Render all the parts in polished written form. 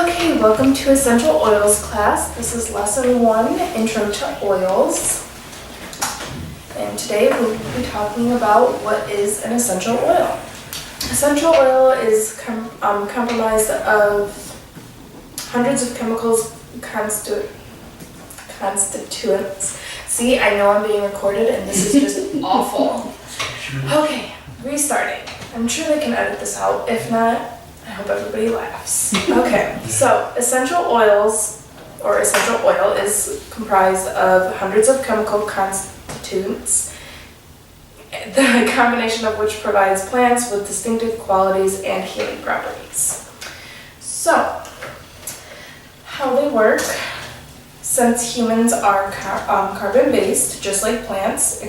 Okay, welcome to Essential Oils class. This is lesson 1, Intro to Oils. And today we'll be talking about what is an essential oil. Essential oil is comprised of hundreds of chemicals constituents. See, I know I'm being recorded and this is just awful. Okay, restarting. I'm sure they can edit this out. If not, I hope everybody laughs. Okay, so essential oils, or essential oil, is comprised of hundreds of chemical constituents, the combination of which provides plants with distinctive qualities and healing properties. So, how they work: since humans are carbon-based, just like plants,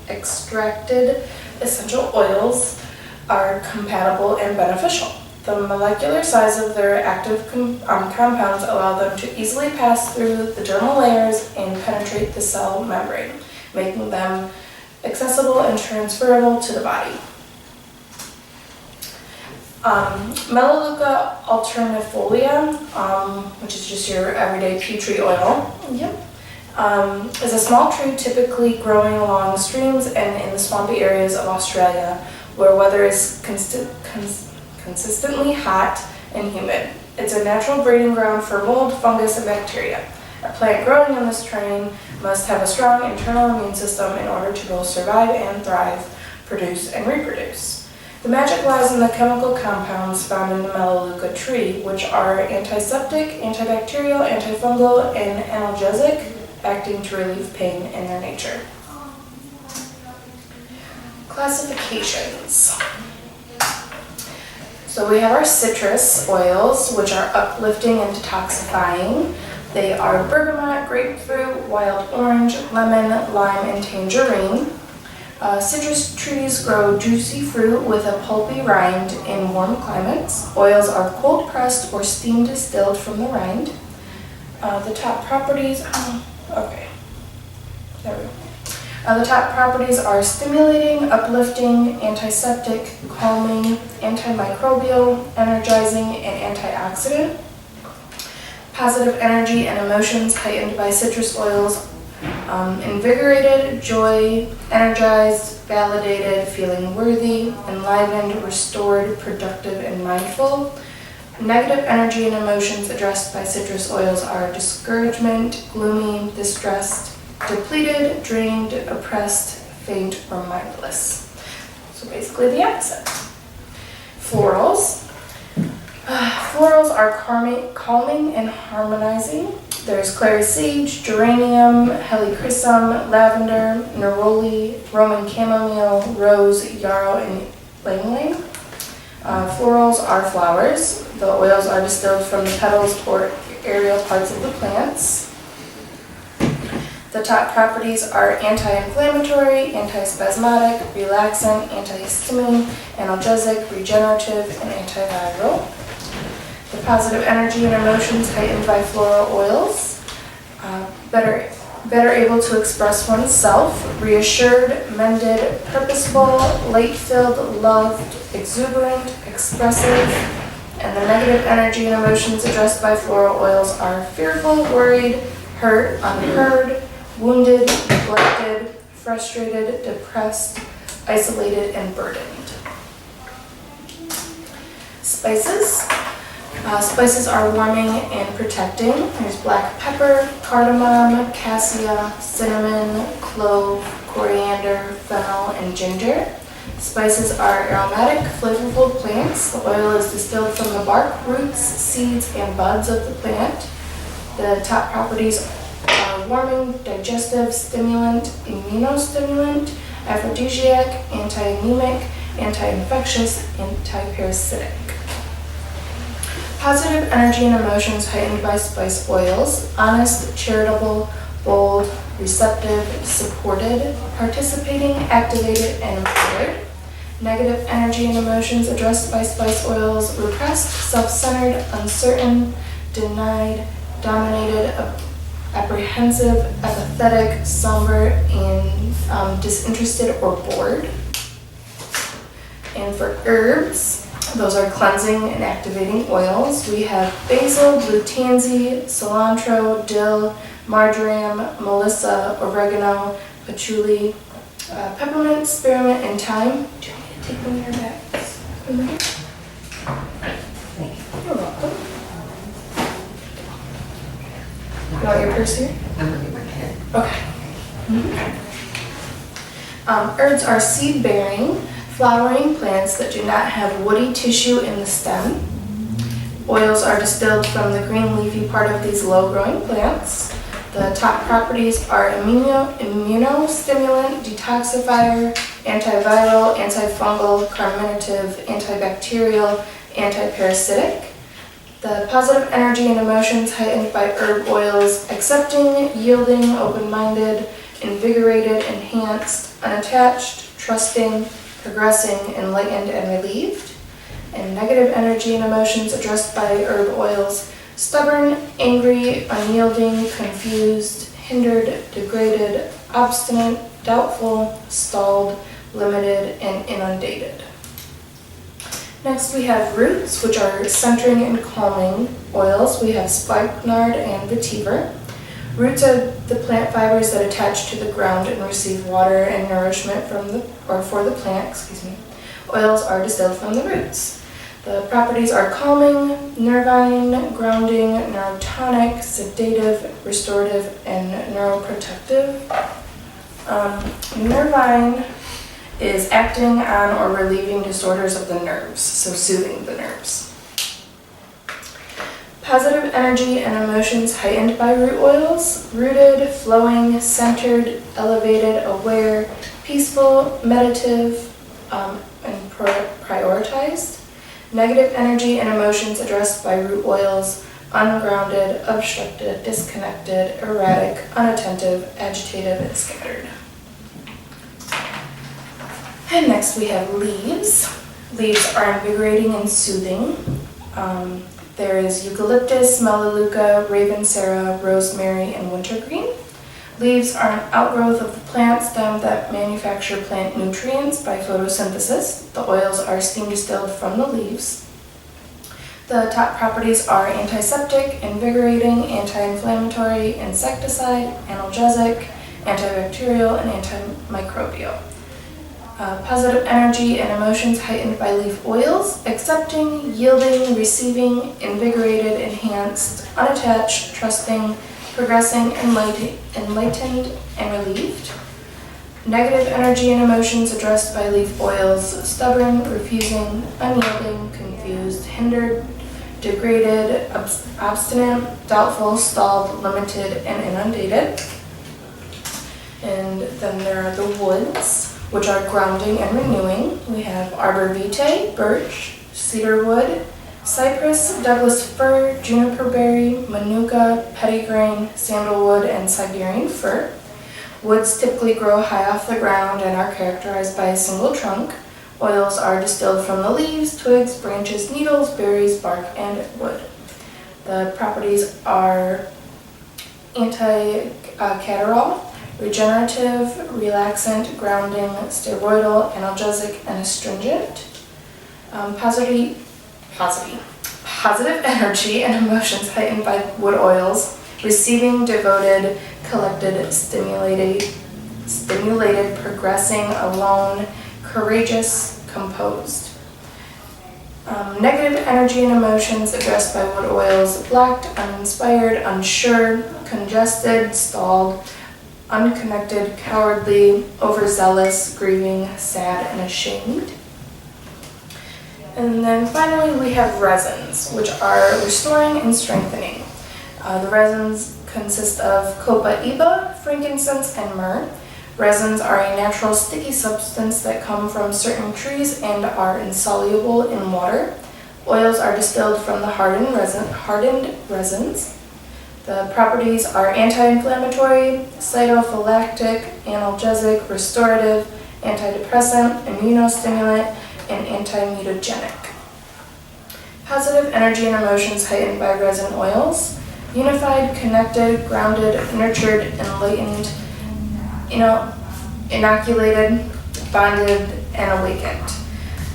extracted essential oils are compatible and beneficial. The molecular size of their active compounds allow them to easily pass through the dermal layers and penetrate the cell membrane, making them accessible and transferable to the body. Melaleuca alternifolia, which is just your everyday pea tree oil, is a small tree typically growing along streams and in the swampy areas of Australia, where weather is consistently hot and humid. It's a natural breeding ground for mold, fungus, and bacteria. A plant growing in this terrain must have a strong internal immune system in order to both survive and thrive, produce, and reproduce. The magic lies in the chemical compounds found in the Melaleuca tree, which are antiseptic, antibacterial, antifungal, and analgesic, acting to relieve pain in their nature. Classifications. So we have our citrus oils, which are uplifting and detoxifying. They are bergamot, grapefruit, wild orange, lemon, lime, and tangerine. Citrus trees grow juicy fruit with a pulpy rind in warm climates. Oils are cold pressed or steam distilled from the rind. The top properties, the top properties are stimulating, uplifting, antiseptic, calming, antimicrobial, energizing, and antioxidant. Positive energy and emotions heightened by citrus oils, invigorated, joy, energized, validated, feeling worthy, enlivened, restored, productive, and mindful. Negative energy and emotions addressed by citrus oils are discouragement, gloomy, distressed, depleted, drained, oppressed, faint, or mindless. So basically the opposite. Florals. Florals are calming and harmonizing. There's clary sage, geranium, helichrysum, lavender, neroli, Roman chamomile, rose, yarrow, and ylang-ylang. Florals are flowers. The oils are distilled from the petals or aerial parts of the plants. The top properties are anti-inflammatory, antispasmodic, relaxant, antihistamine, analgesic, regenerative, and antiviral. The positive energy and emotions heightened by floral oils. Better able to express oneself, reassured, mended, purposeful, light-filled, loved, exuberant, expressive. And the negative energy and emotions addressed by floral oils are fearful, worried, hurt, unheard, wounded, neglected, frustrated, depressed, isolated, and burdened. Spices. Spices are warming and protecting. There's black pepper, cardamom, cassia, cinnamon, clove, coriander, fennel, and ginger. Spices are aromatic, flavorful plants. The oil is distilled from the bark, roots, seeds, and buds of the plant. The top properties are warming, digestive, stimulant, immunostimulant, aphrodisiac, anti-anemic, anti-infectious, anti-parasitic. Positive energy and emotions heightened by spice oils: honest, charitable, bold, receptive, supported, participating, activated, and empowered. Negative energy and emotions addressed by spice oils: repressed, self-centered, uncertain, denied, dominated, apprehensive, apathetic, somber, and disinterested or bored. And for herbs, Those are cleansing and activating oils. We have basil, blue tansy, cilantro, dill, marjoram, melissa, oregano, patchouli, peppermint, spearmint, and thyme. Do you want me to take one of your bags? Thank you. You're welcome. You want your purse here? I'm gonna get my pen. Okay. Herbs are seed-bearing, flowering plants that do not have woody tissue in the stem. Oils are distilled from the green leafy part of these low-growing plants. The top properties are immunostimulant, detoxifier, antiviral, antifungal, carminative, antibacterial, antiparasitic. The positive energy and emotions heightened by herb oils: accepting, yielding, open-minded, invigorated, enhanced, unattached, trusting, progressing, enlightened, and relieved. And negative energy and emotions addressed by herb oils: stubborn, angry, unyielding, confused, hindered, degraded, obstinate, doubtful, stalled, limited, and inundated. Next we have roots, which are centering and calming oils. We have spikenard and vetiver. Roots are the plant fibers that attach to the ground and receive water and nourishment for the plant. Oils are distilled from the roots. The properties are calming, nervine, grounding, neurotonic, sedative, restorative, and neuroprotective. Nervine is acting on or relieving disorders of the nerves, so soothing the nerves. Positive energy and emotions heightened by root oils: rooted, flowing, centered, elevated, aware, peaceful, meditative, and prioritized. Negative energy and emotions addressed by root oils: ungrounded, obstructed, disconnected, erratic, unattentive, agitated, and scattered. And next we have leaves. Leaves are invigorating and soothing. There is eucalyptus, melaleuca, ravensara, rosemary, and wintergreen. Leaves are an outgrowth of the plant stem that manufacture plant nutrients by photosynthesis. The oils are steam distilled from the leaves. The top properties are antiseptic, invigorating, anti-inflammatory, insecticide, analgesic, antibacterial, and antimicrobial. Positive energy and emotions heightened by leaf oils: accepting, yielding, receiving, invigorated, enhanced, unattached, trusting, progressing, enlightened, and relieved. Negative energy and emotions addressed by leaf oils: stubborn, refusing, unyielding, confused, hindered, degraded, obstinate, doubtful, stalled, limited, and inundated. And then there are the woods, which are grounding and renewing. We have arbor vitae, birch, cedarwood, cypress, Douglas fir, juniper berry, manuka, pettigrain, sandalwood, and Siberian fir. Woods typically grow high off the ground and are characterized by a single trunk. Oils are distilled from the leaves, twigs, branches, needles, berries, bark, and wood. The properties are anti-catarrhal, regenerative, relaxant, grounding, steroidal, analgesic, and astringent. Positive energy and emotions heightened by wood oils: receiving, devoted, collected, stimulated, progressing, alone, courageous, composed. Negative energy and emotions addressed by wood oils: blocked, uninspired, unsure, congested, stalled, unconnected, cowardly, overzealous, grieving, sad, and ashamed. And then finally we have resins, which are restoring and strengthening. The resins consist of copaiba, frankincense, and myrrh. Resins are a natural sticky substance that come from certain trees and are insoluble in water. Oils are distilled from the hardened resins. The properties are anti-inflammatory, cytophylactic, analgesic, restorative, antidepressant, immunostimulant, and anti-mutagenic. Positive energy and emotions heightened by resin oils: unified, connected, grounded, nurtured, enlightened, inoculated, bonded, and awakened.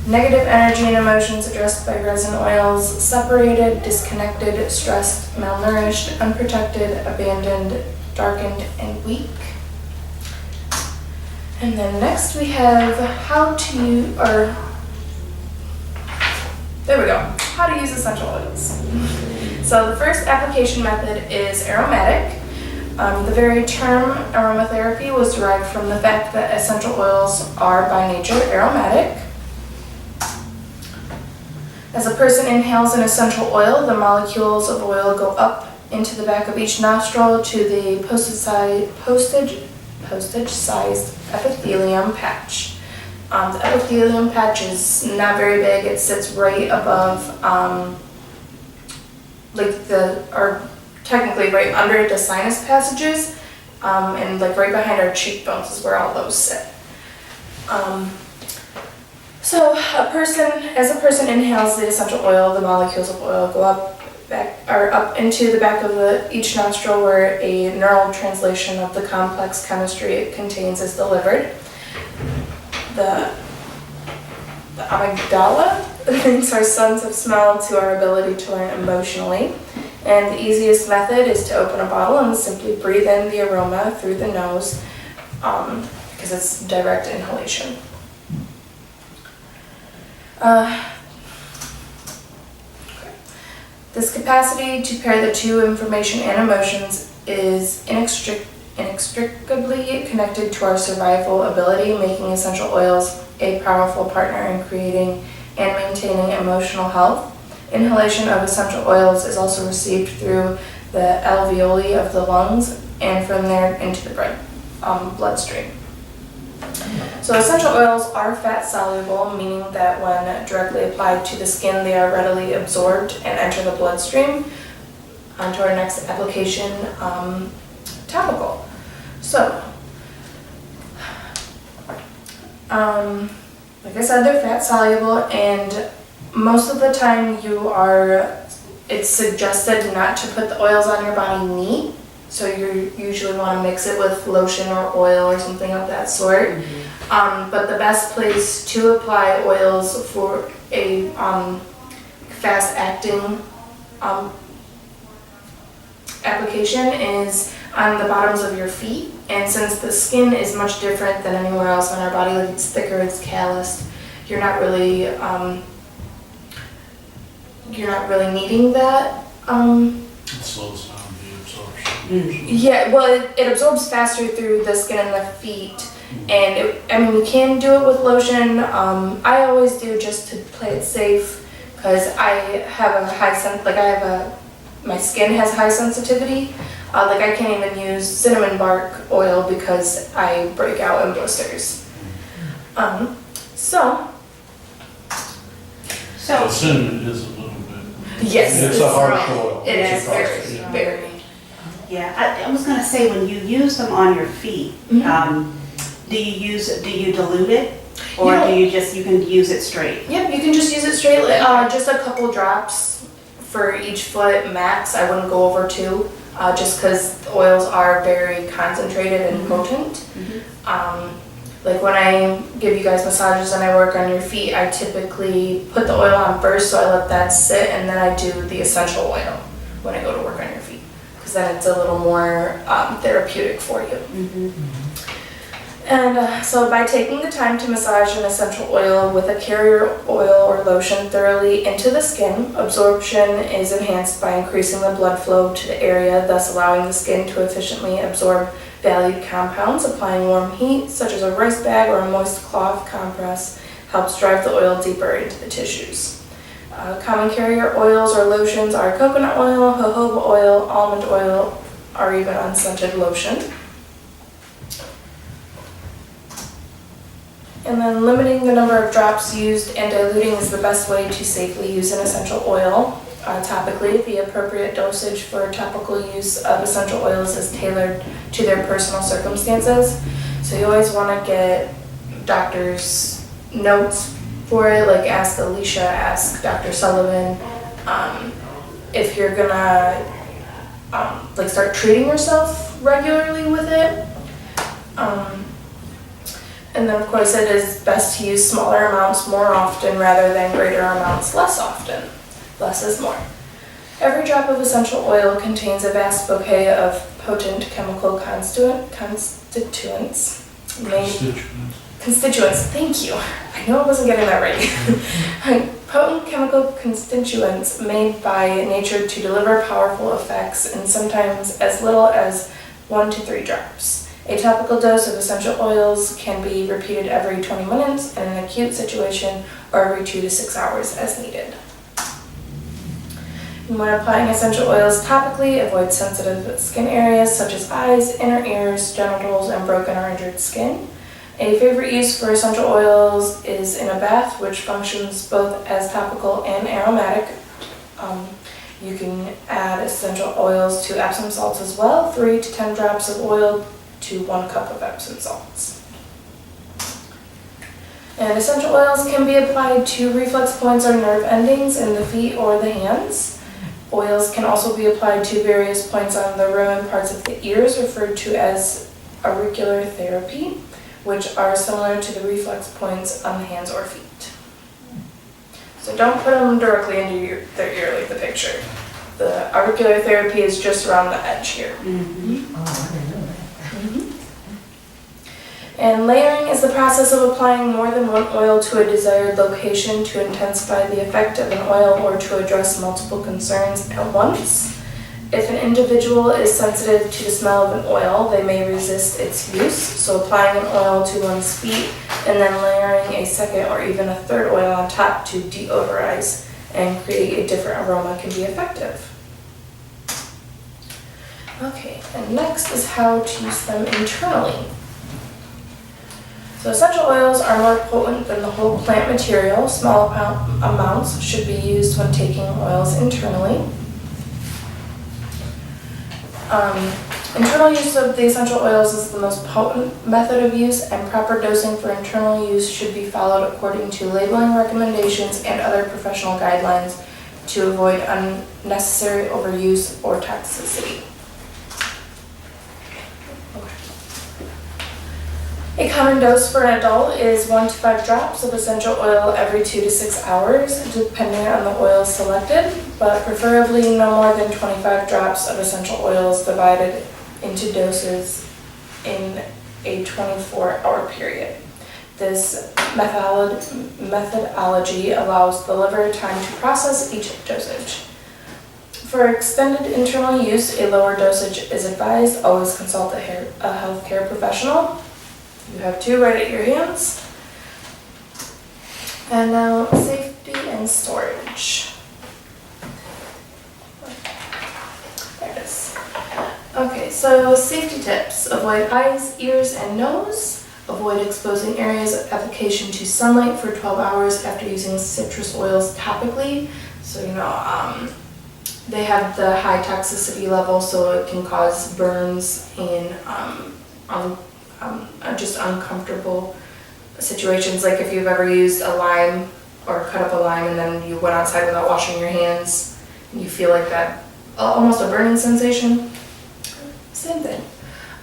Negative energy and emotions addressed by resin oils: separated, disconnected, stressed, malnourished, unprotected, abandoned, darkened, and weak. And then next we have how to use essential oils. So the first application method is aromatic. The very term aromatherapy was derived from the fact that essential oils are by nature aromatic. As a person inhales an essential oil, the molecules of oil go up into the back of each nostril to the postage-sized epithelium patch. The epithelium patch is not very big. It sits right above, technically right under the sinus passages, and like right behind our cheekbones is where all those sit. So as a person inhales the essential oil, the molecules of oil go up into the back of each nostril, where a neural translation of the complex chemistry it contains is delivered. The amygdala links our sense of smell to our ability to learn emotionally. And the easiest method is to open a bottle and simply breathe in the aroma through the nose, because it's direct inhalation. This capacity to pair the two, information and emotions, is inextricably connected to our survival ability, making essential oils a powerful partner in creating and maintaining emotional health. Inhalation of essential oils is also received through the alveoli of the lungs and from there into the bloodstream. So essential oils are fat soluble, meaning that when directly applied to the skin, they are readily absorbed and enter the bloodstream. On to our next application, topical. So, like I said, they're fat soluble, and most of the time it's suggested not to put the oils on your body neat. So you usually want to mix it with lotion or oil or something of that sort. Mm-hmm. But the best place to apply oils for a fast-acting application is on the bottoms of your feet. And since the skin is much different than anywhere else on our body, like it's thicker, it's calloused, you're not really needing that. It slows down the absorption. Yeah, well, it absorbs faster through the skin and the feet, and you can do it with lotion. I always do, just to play it safe, because I have a high my skin has high sensitivity. I can't even use cinnamon bark oil because I break out in blisters. So cinnamon is a little bit. Yes, it's a harsh oil. It is very. Yeah, I was going to say, when you use them on your feet, Mm-hmm. do you dilute it, or you can use it straight? Yep, you can just use it straight. Just a couple drops for each foot max. I wouldn't go over 2, just because the oils are very concentrated and potent. Mm-hmm. Like when I give you guys massages and I work on your feet, I typically put the oil on first, so I let that sit, and then I do the essential oil when I go to work on your feet, because then it's a little more therapeutic for you. Mm-hmm. And so by taking the time to massage an essential oil with a carrier oil or lotion thoroughly into the skin, absorption is enhanced by increasing the blood flow to the area, thus allowing the skin to efficiently absorb valued compounds. Applying warm heat, such as a rice bag or a moist cloth compress, helps drive the oil deeper into the tissues. Common carrier oils or lotions are coconut oil, jojoba oil, almond oil, or even unscented lotion. And then limiting the number of drops used and diluting is the best way to safely use an essential oil. Topically, the appropriate dosage for topical use of essential oils is tailored to their personal circumstances. So you always want to get doctor's notes for it, like ask Alicia, ask Dr. Sullivan. If you're gonna start treating yourself regularly with it. And then of course it is best to use smaller amounts more often rather than greater amounts less often. Less is more. Every drop of essential oil contains a vast bouquet of potent chemical constituents made constituents, thank you. I know I wasn't getting that right. Potent chemical constituents made by nature to deliver powerful effects in sometimes as little as 1 to 3 drops. A topical dose of essential oils can be repeated every 20 minutes in an acute situation or every 2 to 6 hours as needed. When applying essential oils topically, avoid sensitive skin areas such as eyes, inner ears, genitals, and broken or injured skin. A favorite use for essential oils is in a bath, which functions both as topical and aromatic. You can add essential oils to Epsom salts as well, 3 to 10 drops of oil to 1 cup of Epsom salts. And essential oils can be applied to reflex points or nerve endings in the feet or the hands. Oils can also be applied to various points on the rim and parts of the ears, referred to as auricular therapy, which are similar to the reflex points on the hands or feet. So don't put them directly into their ear like the picture. The auricular therapy is just around the edge here. Oh, I didn't know that. And layering is the process of applying more than one oil to a desired location to intensify the effect of an oil or to address multiple concerns at once. If an individual is sensitive to the smell of an oil, they may resist its use, so applying an oil to one's feet and then layering a second or even a third oil on top to deodorize and create a different aroma can be effective. Okay, and next is how to use them internally. So essential oils are more potent than the whole plant material. Small amounts should be used when taking oils internally. Internal use of the essential oils is the most potent method of use, and proper dosing for internal use should be followed according to labeling recommendations and other professional guidelines to avoid unnecessary overuse or toxicity. A common dose for an adult is 1 to 5 drops of essential oil every 2 to 6 hours, depending on the oil selected, but preferably no more than 25 drops of essential oils divided into doses in a 24-hour period. This methodology allows the liver time to process each dosage. For extended internal use, a lower dosage is advised. Always consult a healthcare professional. You have 2 right at your hands. And now safety and storage. There it is. Okay, so safety tips. Avoid eyes, ears, and nose. Avoid exposing areas of application to sunlight for 12 hours after using citrus oils topically. So, they have the high toxicity level, so it can cause burns and just uncomfortable situations, like if you've ever used a lime or cut up a lime and then you went outside without washing your hands and you feel like that, almost a burning sensation. Same thing.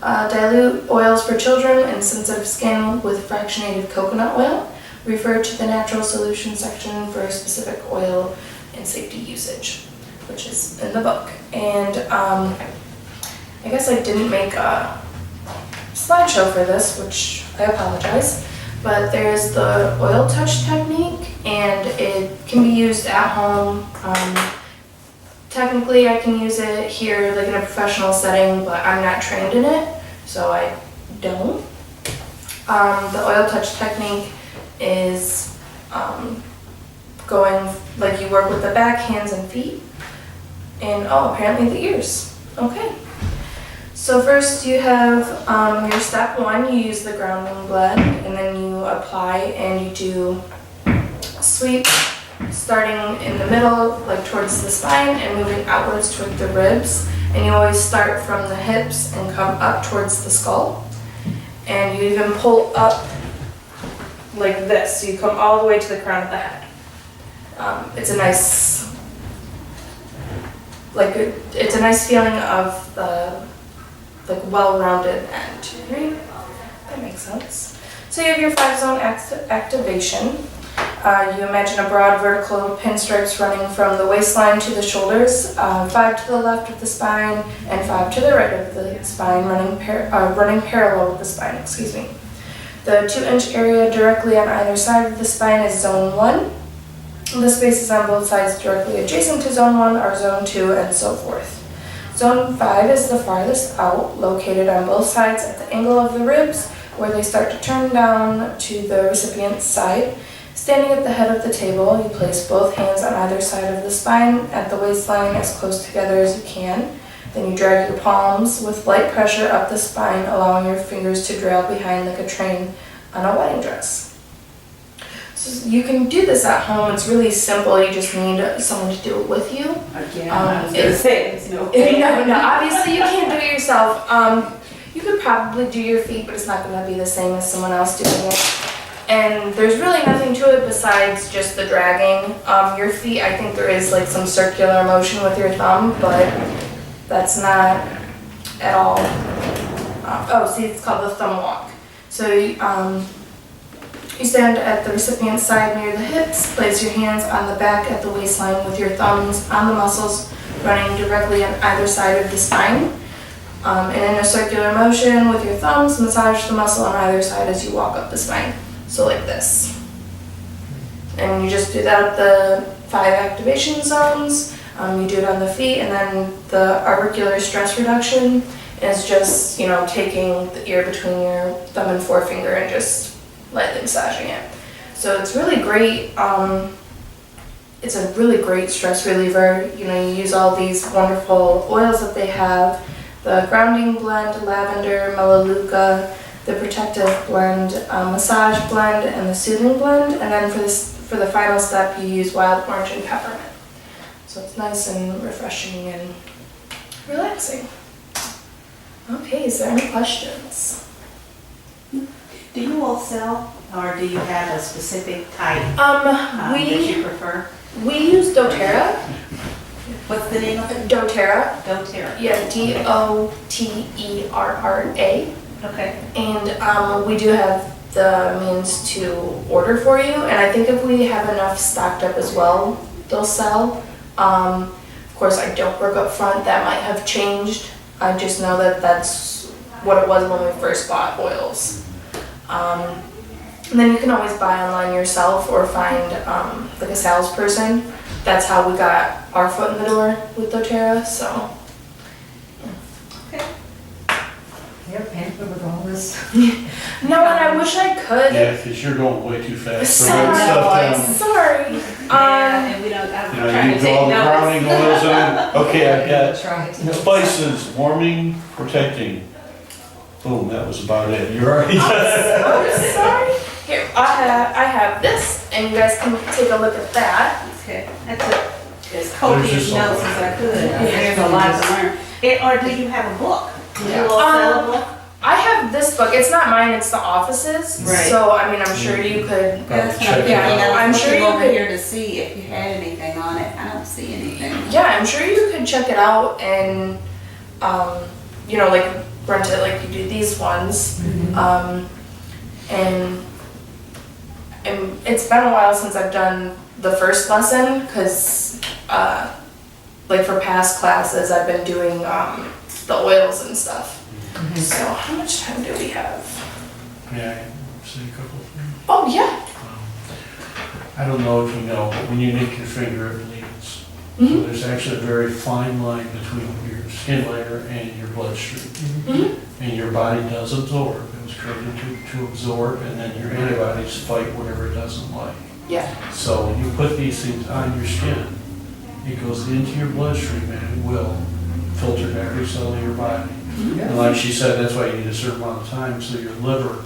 Dilute oils for children and sensitive skin with fractionated coconut oil. Refer to the natural solution section for a specific oil and safety usage, which is in the book. And I guess I didn't make a slideshow for this, which I apologize, but there's the oil touch technique, and it can be used at home. Technically I can use it here like in a professional setting, but I'm not trained in it, so I don't. The oil touch technique is going, like you work with the back, hands, and feet, and apparently the ears. Okay. So first you have your step 1, you use the grounding blend, and then you apply and you do sweep starting in the middle, like towards the spine, and moving outwards toward the ribs. And you always start from the hips and come up towards the skull. And you even pull up like this, so you come all the way to the crown of the head. It's a nice, it's a nice feeling of the well-rounded end, right? That makes sense. So you have your 5-zone activation. You imagine a broad vertical pinstripes running from the waistline to the shoulders, 5 to the left of the spine and 5 to the right of the spine, running parallel with the spine, excuse me. The 2-inch area directly on either side of the spine is zone 1. The spaces on both sides directly adjacent to zone 1 are zone 2 and so forth. Zone 5 is the farthest out, located on both sides at the angle of the ribs, where they start to turn down to the recipient's side. Standing at the head of the table, you place both hands on either side of the spine at the waistline as close together as you can. Then you drag your palms with light pressure up the spine, allowing your fingers to trail behind like a train on a wedding dress. So you can do this at home. It's really simple. You just need someone to do it with you. Again, I was gonna say, it's no. No, obviously you can't do it yourself. You could probably do your feet, but it's not going to be the same as someone else doing it. And there's really nothing to it besides just the dragging. Your feet, I think there is like some circular motion with your thumb, but that's not at all. Oh, see, it's called the thumb walk. So you stand at the recipient's side near the hips, place your hands on the back at the waistline with your thumbs on the muscles running directly on either side of the spine. And in a circular motion with your thumbs, massage the muscle on either side as you walk up the spine. So like this. And you just do that at the 5 activation zones. You do it on the feet, and then the articular stress reduction is just, taking the ear between your thumb and forefinger and just lightly massaging it. So it's really great. It's a really great stress reliever. You use all these wonderful oils that they have. The grounding blend, lavender, melaleuca, the protective blend, massage blend, and the soothing blend. And then for the final step, you use wild orange and peppermint. So it's nice and refreshing and relaxing. Okay, is there any questions? Do you all sell, or do you have a specific type that you prefer? We use doTERRA. What's the name of it? doTERRA. doTERRA. Yeah, DOTERRA. Okay. And we do have the means to order for you. And I think if we have enough stocked up as well, they'll sell. Of course, I don't work up front. That might have changed. I just know that that's what it was when we first bought oils. And then you can always buy online yourself or find like a salesperson. That's how we got our foot in the door with doTERRA, so. Okay. You're pampered with all this. No, and I wish I could. Yeah, because you're going way too fast. for Sorry. that stuff down. Sorry. And we don't, I'm trying You to do take all the notes. browning oils in. Okay, I've Try it. got spices, warming, protecting. Boom, that was about it. You're already done. I'm sorry. Here, I have this, and you guys can take a look at that. Okay, that's as copious just notes a- as I could. Yeah. There's a lot to learn. Or do you have a book? Do you all sell a book? I have this book. It's not mine. It's the office's. Right. So I mean, I'm sure you could. That's what check I'm it thinking. out. I I'm was sure looking you over could- here to see if you had anything on it. I don't see anything. Yeah, I'm sure you could check it out and, like rent it like you do these ones. And it's been a while since I've done the first lesson because, like for past classes, I've been doing the oils and stuff. So how much time do we have? Yeah, I can say a couple of things. Oh, yeah. I don't know if you know, but when you nick your finger, it bleeds. So Mhm. there's actually a very fine line between your skin layer and your bloodstream. Mhm. And your body does absorb. It was created to absorb, and then your antibodies fight whatever it doesn't like. Yeah. So when you put these things on your skin, it goes into your bloodstream and it will filter to every cell in your body. And like she said, that's why you need a certain amount of time so your liver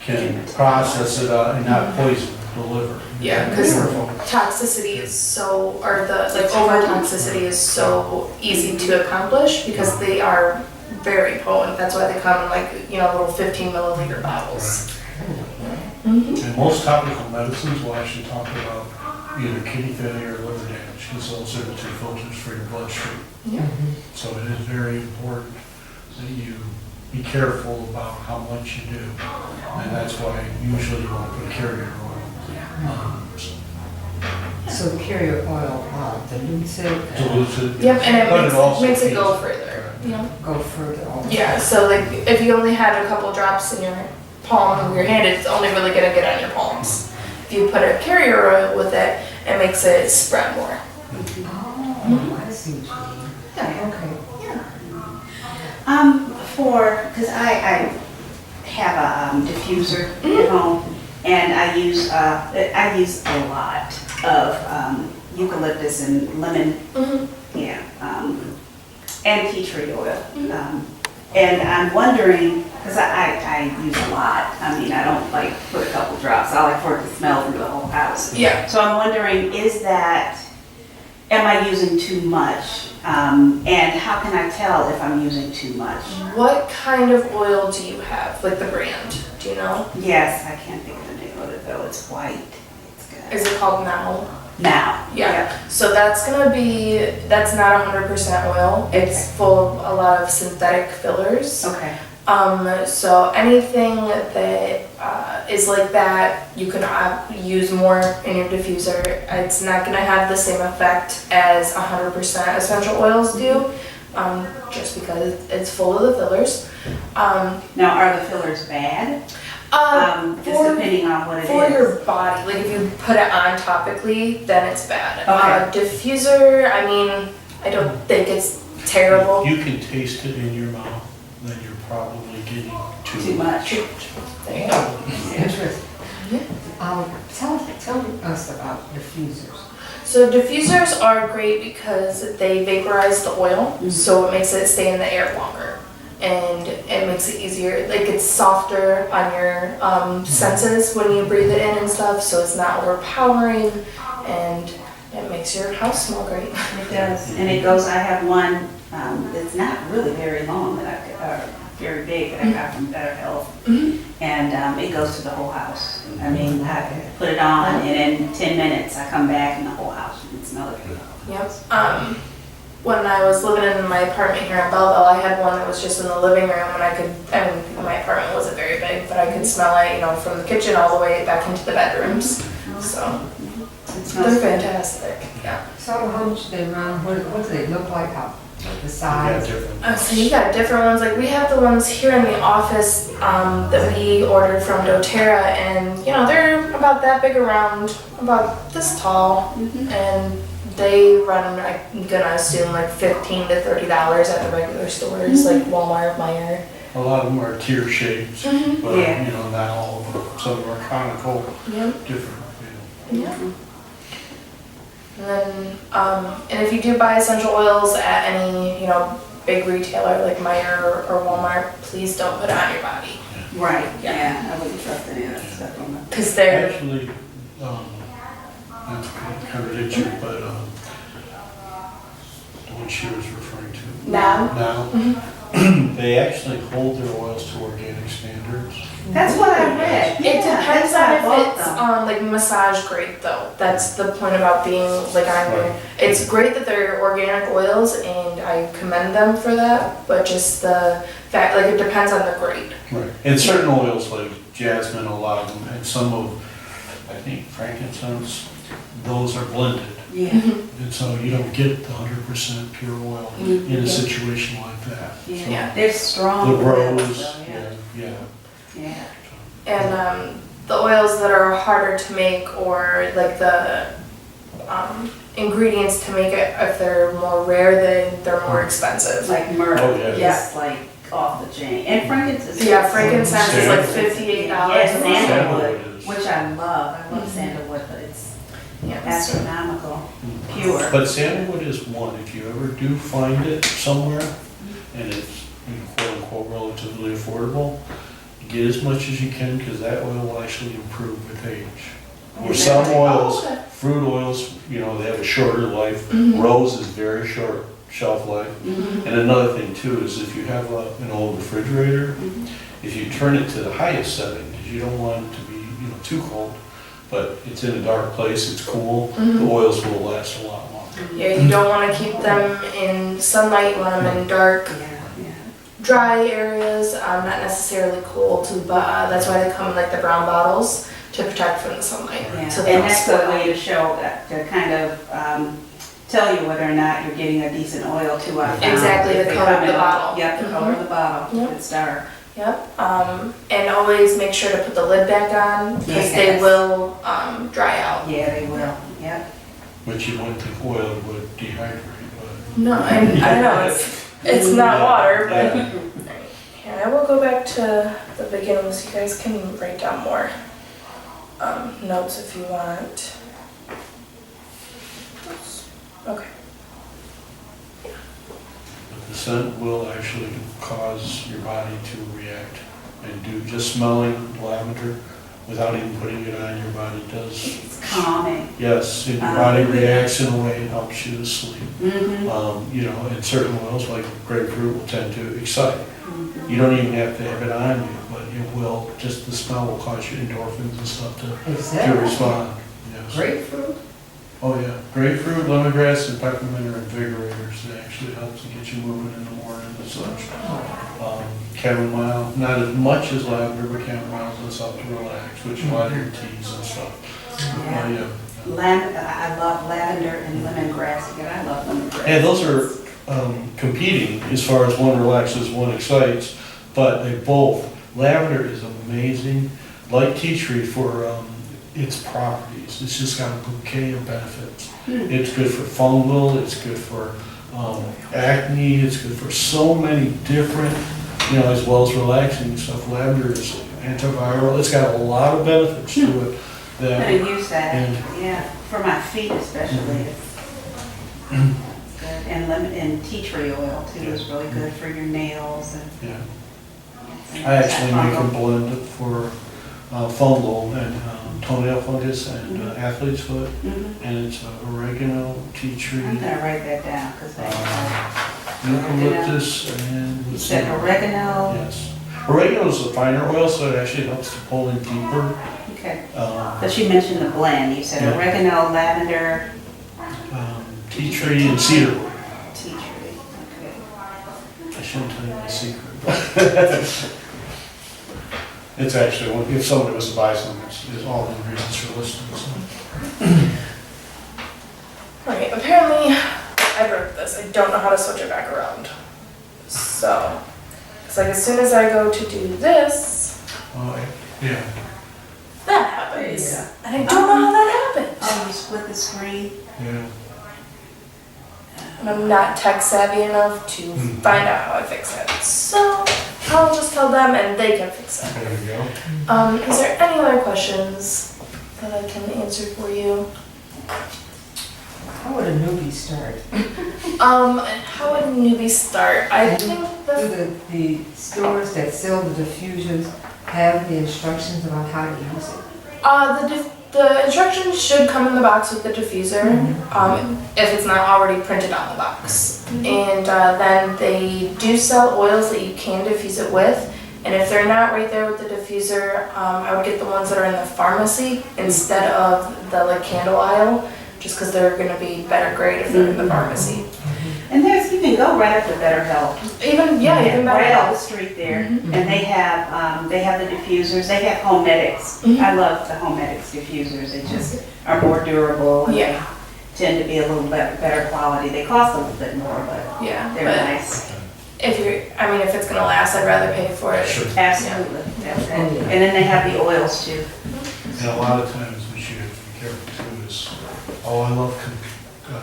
can process it and not poison the liver. Yeah, 'cause- Careful. Toxicity is so, or over toxicity is so easy to accomplish because they are very potent. That's why they come in little 15 milliliter bottles. Mhm. And most topical medicines will actually talk about either kidney failure or liver damage, because those are the two filters for your bloodstream. Yeah. So it is very important that you be careful about how much you do. And that's why usually you won't put carrier oil. So the carrier oil, dilutes it, Dilutes it. Yep, and But it also makes it go heats further, you know? go further all the Yeah, so like if you only had a couple drops in your palm of your hand, it's only really gonna get on your palms. If you put a carrier oil with it, it makes it spread more. Oh, I see what you mean. Yeah. Okay. Because I have a diffuser at home, and I use a lot of eucalyptus and lemon, yeah, and tea tree oil. And I'm wondering, because I use a lot, I mean, I don't like put a couple drops, I like for it to smell through the whole house. Yeah. So I'm wondering, am I using too much? And how can I tell if I'm using too much? What kind of oil do you have? Like the brand, do you know? Yes, I can't think of the name of it though, it's white. It's good. Is it called Now? Now. Yeah. So that's that's not 100% oil. It's full of a lot of synthetic fillers. Okay. So anything that is like that, you can use more in your diffuser. It's not going to have the same effect as 100% essential oils do, just because it's full of the fillers. Now, are the fillers bad? Just depending on what it is. For your body, like if you put it on topically, then it's bad. Okay. Diffuser, I mean, I don't think it's terrible. You can taste it in your mouth, then you're probably getting Too much. There you go. Interesting. Tell us about diffusers. So diffusers are great because they vaporize the oil, so it makes it stay in the air longer. And it makes it easier, like it's softer on your senses when you breathe it in and stuff, so it's not overpowering, and it makes your house smell great. It does, and it goes, I have one that's not really very long, very big, that I got from Better Health, and it goes to the whole house. I mean, I put it on, and in 10 minutes, I come back, and the whole house can smell it. Yep. When I was living in my apartment here in Belleville, I had one that was just in the living room, and my apartment wasn't very big, but I could smell it, you know, from the kitchen all the way back into the bedrooms. So they're fantastic. Yeah. So how much do they run? What do they look like? How the Yeah, size? different. So you got different ones. Like we have the ones here in the office that we ordered from doTERRA, and you know they're about that big around, about this tall, and they run, I'm gonna assume, like $15 to $30 at the regular stores, like Walmart, Meijer. A lot of them are tear shapes, but Yeah. you know, not all of them. Some of them are conical, Yep. different, you know. Yeah. And then, and if you do buy essential oils at any, you know, big retailer like Meijer or Walmart, please don't put it on your body. Right, Yeah. yeah, I wouldn't trust any of that stuff on that. Because they're, Actually, not to contradict you, but the one she was referring to. Now? They actually hold their oils to organic standards. That's what I read. It Yeah, depends that's why I on bought if it's them. like massage grade though. That's the point about being like on your, Right. it's great that they're organic oils and I commend them for that, but just the fact, like it depends on the grade. Right. And certain oils like jasmine, a lot of them, and some of, I think frankincense, those are blended. Yeah. And so you don't get the 100% pure oil in a situation like that. Yeah. They're strong. The oils, rose, though, yeah. Yeah. And the oils that are harder to make or like the ingredients to make it, if they're more rare, then they're more expensive. Like myrrh Oh, yeah. is like off the chain. And frankincense. Yeah, frankincense is like Sandalwood. $58. Yes, a month. sandalwood, is- which I love. I love sandalwood, but it's Yeah. astronomical, pure. But sandalwood is one, if you ever do find it somewhere, and it's, you know, quote unquote relatively affordable, get as much as you can, because that oil will actually improve with age. Where some oils, okay. fruit oils, you know, they have a shorter life. Rose is very short shelf life. Mhm. And another thing too is if you have an old refrigerator, if you turn it to the highest setting, because you don't want it to be, you know, too cold, but it's in a dark place, it's cool, the oils will last a lot longer. Yeah, you don't want to keep them in sunlight, you want them in dark. Yeah, yeah. dry areas, not necessarily cold, but that's why they come in like the brown bottles to protect from the sunlight. Yeah. So they And don't that's spoil. a way to show, to kind of tell you whether or not you're getting a decent oil too. Exactly, the color of the bottle. Yep, the color of the bottle, Yep. if it's dark. Yep, and always make sure to put the lid back on because they Yes. will dry out. Yeah, they will, yep. Which you wouldn't think oil would dehydrate, but. No, and I know it's not water, but Yeah. yeah, I will go back to the beginning so you guys can write down more notes if you want. Okay. But the scent will actually cause your body to react and do, just smelling lavender without even putting it on, your body does. It's calming. Yes, and your body reacts in a way that helps you to sleep. Mm-hmm. You know, and certain oils like grapefruit will tend to excite. You don't even have to have it on you, but it will, just the smell will cause your endorphins and stuff Is to that respond. Yes. grapefruit? Oh, yeah. Grapefruit, lemongrass, and peppermint are invigorators. It actually helps to get you moving in the morning and such. Chamomile, not as much as lavender, but chamomile does help to relax, which a lot of your teas and stuff. Yeah. Yeah. I love lavender and lemongrass, again, I love lemongrass. And those are competing as far as one relaxes, one excites, but they both, lavender is amazing, like tea tree for its properties. It's just got a bouquet of benefits. It's good for fungal, it's good for acne, it's good for so many different, you know, as well as relaxing stuff. Lavender is antiviral, it's got a lot of benefits to it. I'm That, gonna use that, and- yeah, for my feet especially, it's good. And lemon, and tea tree oil too is really good for your nails and. yeah. I actually make a blend for fungal and toenail fungus and athlete's foot, and it's oregano, tea tree, I'm gonna write that down, because eucalyptus, and. you said oregano, Yes. Oregano is a finer oil, so it actually helps to pull in deeper. okay. Um, But you mentioned the blend, you said Yeah. oregano, lavender, Tea tree and cedar wood. tea tree, okay. I shouldn't tell you my secret. It's actually, if somebody was to buy some, it's all the ingredients are listed, so. Alright, apparently I broke this. I don't know how to switch it back around. So, it's like as soon as I go to do this, Yeah. that happens. Yeah. And I don't know how that happened. Oh, you split the screen? Yeah. And I'm not tech savvy enough to find out how I fix it. So, I'll just tell them and they can fix it. There you go. Is there any other questions that I can answer for you? How would a newbie start? How would newbies start? I think Do the stores that sell the diffusers have the instructions about how to use it? the instructions should come in the box with the diffuser, if it's not already printed on the box. And then they do sell oils that you can diffuse it with. And if they're not right there with the diffuser, I would get the ones that are in the pharmacy instead of the like candle aisle, just because they're going to be better grade if they're in the pharmacy. And you can go right up to Better Health. Even Right better. up the street there, and they have the diffusers, they have Homedics. I love the Homedics diffusers, they just are more durable and Yeah. they tend to be a little bit better quality. They cost a little bit more, but Yeah, they're but nice. if it's gonna last, I'd rather pay for it. Sure. Absolutely, that's it. And then they have the oils too. And a lot of times what you have to be careful too is, oh, I love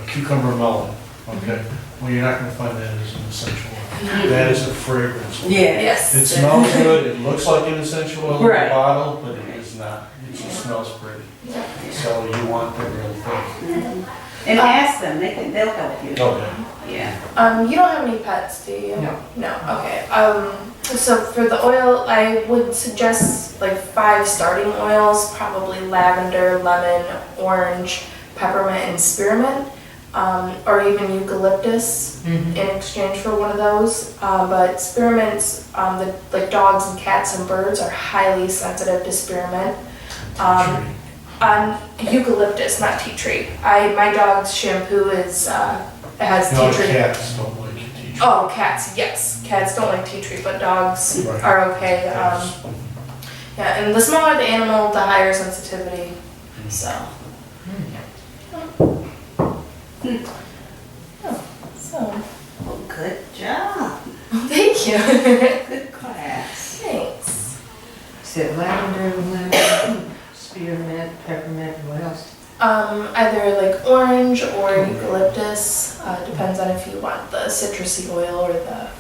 cucumber melon, okay? Well, you're not gonna find that as an essential oil. That is a fragrance oil. Yes. It smells good, it looks like an essential oil in the Right. bottle, but it is not. It just smells pretty. So you want the real thing. And ask them, they'll help you. Okay. Yeah. You don't have any pets, do you? No. No, okay. So for the oil, I would suggest like 5 starting oils, probably lavender, lemon, orange, peppermint, and spearmint, or even eucalyptus in exchange for one of those. But spearmints, like dogs and cats and birds are highly sensitive to spearmint. Eucalyptus, not tea tree. My dog's shampoo has No, tea tree. cats don't like tea tree. Oh, cats, yes. Cats don't like tea tree, but dogs Right. are okay. Yes. Yeah, and the smaller the animal, the higher sensitivity. So. Oh, so. Well, good job. Thank you. Good class. Thanks. Said lavender, lemon, spearmint, peppermint, what else? Either like orange or eucalyptus. Depends on if you want the citrusy oil or the